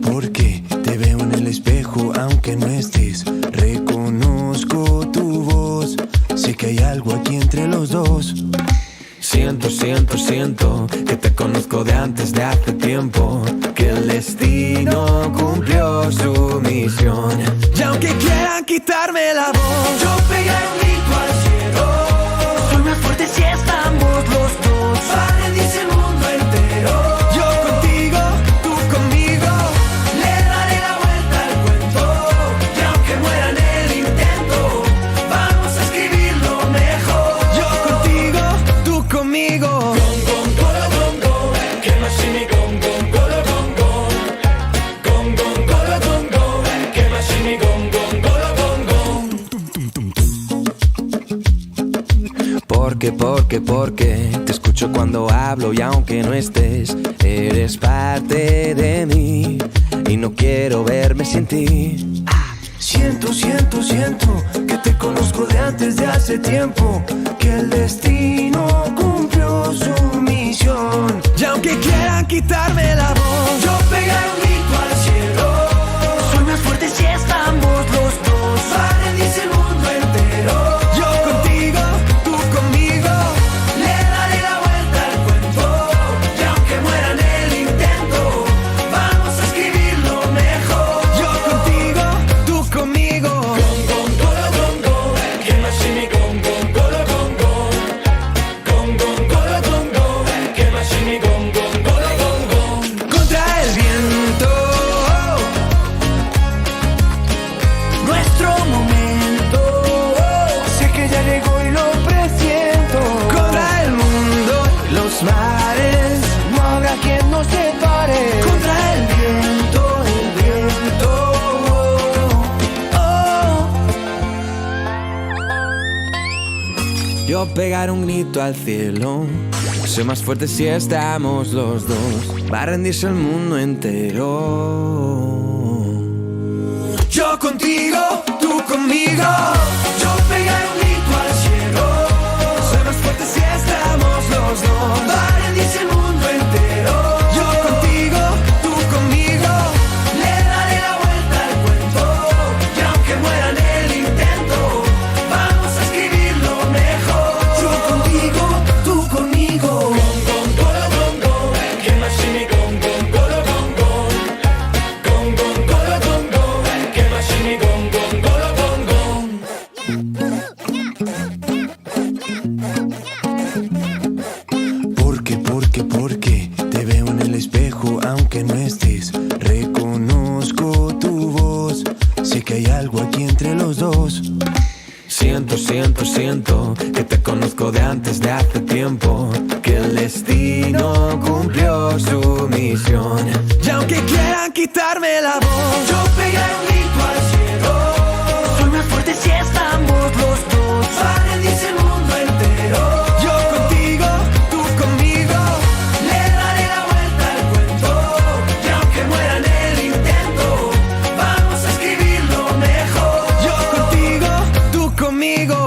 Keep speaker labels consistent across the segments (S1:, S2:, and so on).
S1: Porque te veo en el espejo aunque no estés. Reconozco tu voz, sé que hay algo aquí entre los dos. Siento que te conozco de antes de hace tiempo, que el destino cumplió su misión. Y aunque quieran quitarme la voz, yo pegaré un grito al cielo. Soy más fuerte si estamos los dos. Para rendirse el mundo entero. Yo contigo, tú conmigo. Le daré la vuelta al cuento. Y aunque muera en el intento, vamos a escribirlo mejor. Yo contigo, tú conmigo. Porque te escucho cuando hablo y aunque no estés, eres parte de mí y no quiero verme sin ti. Siento que te conozco de antes de hace tiempo, que el destino cumplió su misión. Y aunque quieran quitarme la voz, yo pegaré un grito al cielo. Soy más fuerte si estamos los dos. Para rendirse el mundo entero. Yo contigo, tú conmigo. Le daré la vuelta al cuento. Y aunque muera en el intento, vamos a escribirlo mejor. Yo contigo, tú conmigo. Contra el viento, nuestro momento. Sé que ya llegó y lo presiento. Contra el mundo y los mares, no habrá quien nos separe. Contra el viento, Yo pegaré un grito al cielo. Soy más fuerte si estamos los dos. Va a rendirse el mundo entero. Yo contigo, tú conmigo. Yo pegaré un grito al cielo. Soy más fuerte si estamos los dos. Va a rendirse el mundo entero. Yo contigo, tú conmigo. Le daré la vuelta al cuento. Y aunque muera en el intento, vamos a escribirlo mejor. Yo contigo, tú conmigo. Porque te veo en el espejo aunque no estés. Reconozco tu voz, sé que hay algo aquí entre los dos. Siento que te conozco de antes de hace tiempo, que el destino cumplió su misión. Y aunque quieran quitarme la voz, yo pegaré un grito al cielo. Soy más fuerte si estamos los dos. Para rendirse el mundo entero. Yo contigo, tú conmigo. Le daré la vuelta al cuento. Y aunque muera en el intento, vamos a escribirlo mejor. Yo contigo, tú conmigo.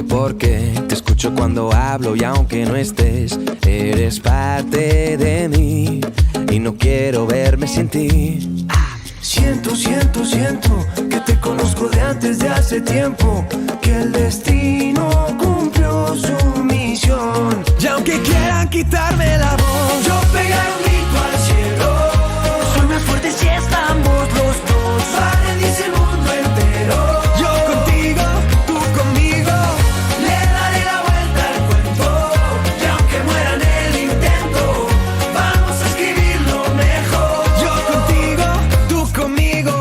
S1: Porque te escucho cuando hablo y aunque no estés, eres parte de mí y no quiero verme sin ti. Siento que te conozco de antes de hace tiempo, que el destino cumplió su misión. Y aunque quieran quitarme la voz, yo pegaré un grito al cielo. Soy más fuerte si estamos los dos. Para rendirse el mundo entero. Yo contigo, tú conmigo. Le daré la vuelta al cuento. Y aunque muera en el intento, vamos a escribirlo mejor. Yo contigo, tú conmigo.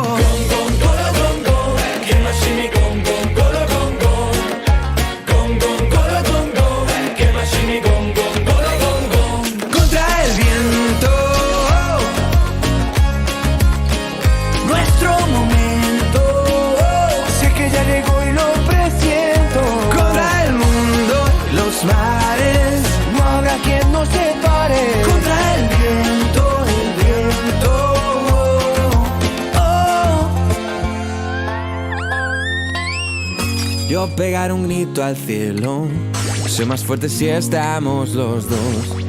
S1: pegar un grito al cielo. Soy más fuerte si estamos los dos.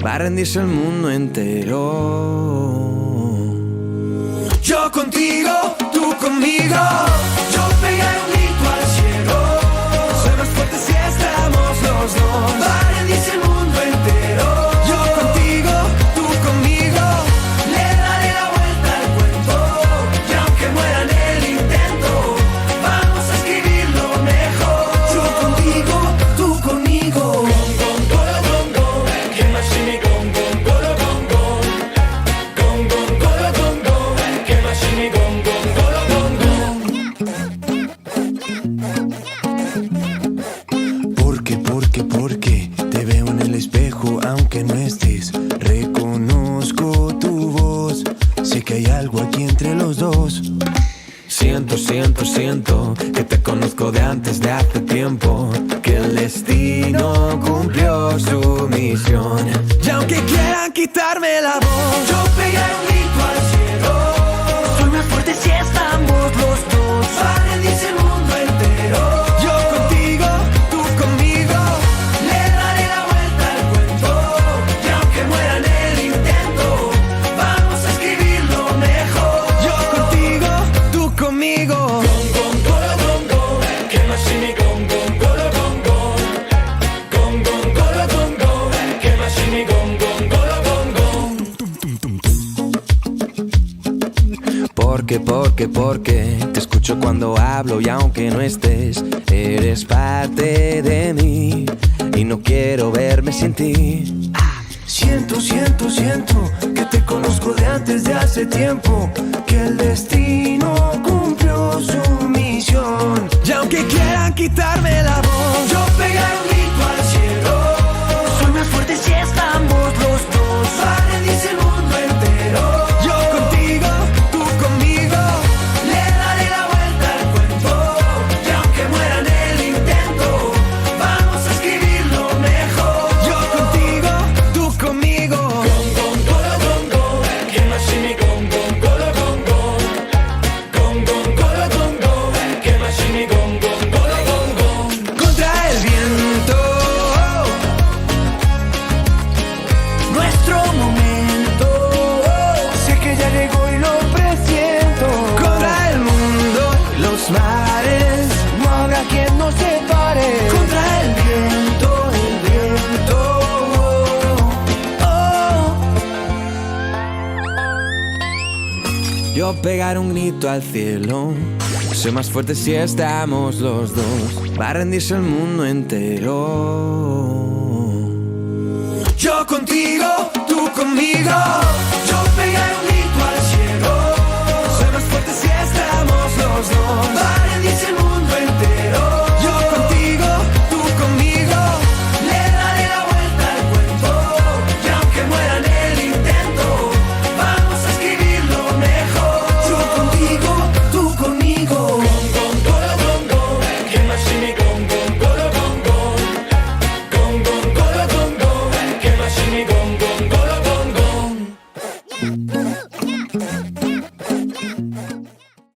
S1: Va a rendirse el mundo entero. Yo contigo, tú conmigo. Yo pegar un grito al cielo. Soy más fuerte si estamos los dos. Va a rendirse el mundo entero. Yo contigo, tú conmigo. Le daré la vuelta al cuento. Y aunque muera en el intento, vamos a escribirlo mejor. Yo contigo, tú conmigo. Gong, gong, golo, gong, gong. Que más si mi gong, gong, golo, gong, gong. Gong, gong, golo, gong, gong. Que más si mi gong, gong, golo, gong, gong. Porque te veo en el espejo aunque no estés. Reconozco tu voz. Sé que hay algo aquí entre los dos. Siento que te conozco de antes de hace tiempo. Que el destino cumplió su misión. Y aunque quieran quitarme la voz, yo pegaré un grito al cielo. Soy más fuerte si estamos los dos. Va a rendirse el mundo entero. Yo contigo, tú conmigo. Le daré la vuelta al cuento. Y aunque muera en el intento, vamos a escribirlo mejor. Yo contigo, tú conmigo. Gong, gong, golo, gong, gong. Que más si mi gong, gong, golo, gong, gong. Gong, gong, golo, gong, gong. Que más si mi gong, gong, golo, gong, gong. Porque te escucho cuando hablo y aunque no estés, eres parte de mí y no quiero verme sin ti. Siento que te conozco de antes de hace tiempo. Que el destino cumplió su misión. Y aunque quieran quitarme la voz, yo pegaré un grito al cielo. Soy más fuerte si estamos los dos. Va a rendirse el mundo entero. Yo contigo, tú conmigo. Le daré la vuelta al cuento. Y aunque muera en el intento, vamos a escribirlo mejor. Yo contigo, tú conmigo. Gong, gong, golo, gong, gong. Que más si mi gong, gong, golo, gong, gong. Gong, gong, golo, gong, gong. Que más si mi gong, gong, golo, gong, gong. Contra el viento. Nuestro momento. Sé que ya llegó y lo presiento. Contra el mundo, los mares. No habrá quien nos separe. Contra el viento, el viento. Yo pegar un grito al cielo. Soy más fuerte si estamos los dos. Va a rendirse el mundo entero. Yo contigo, tú conmigo.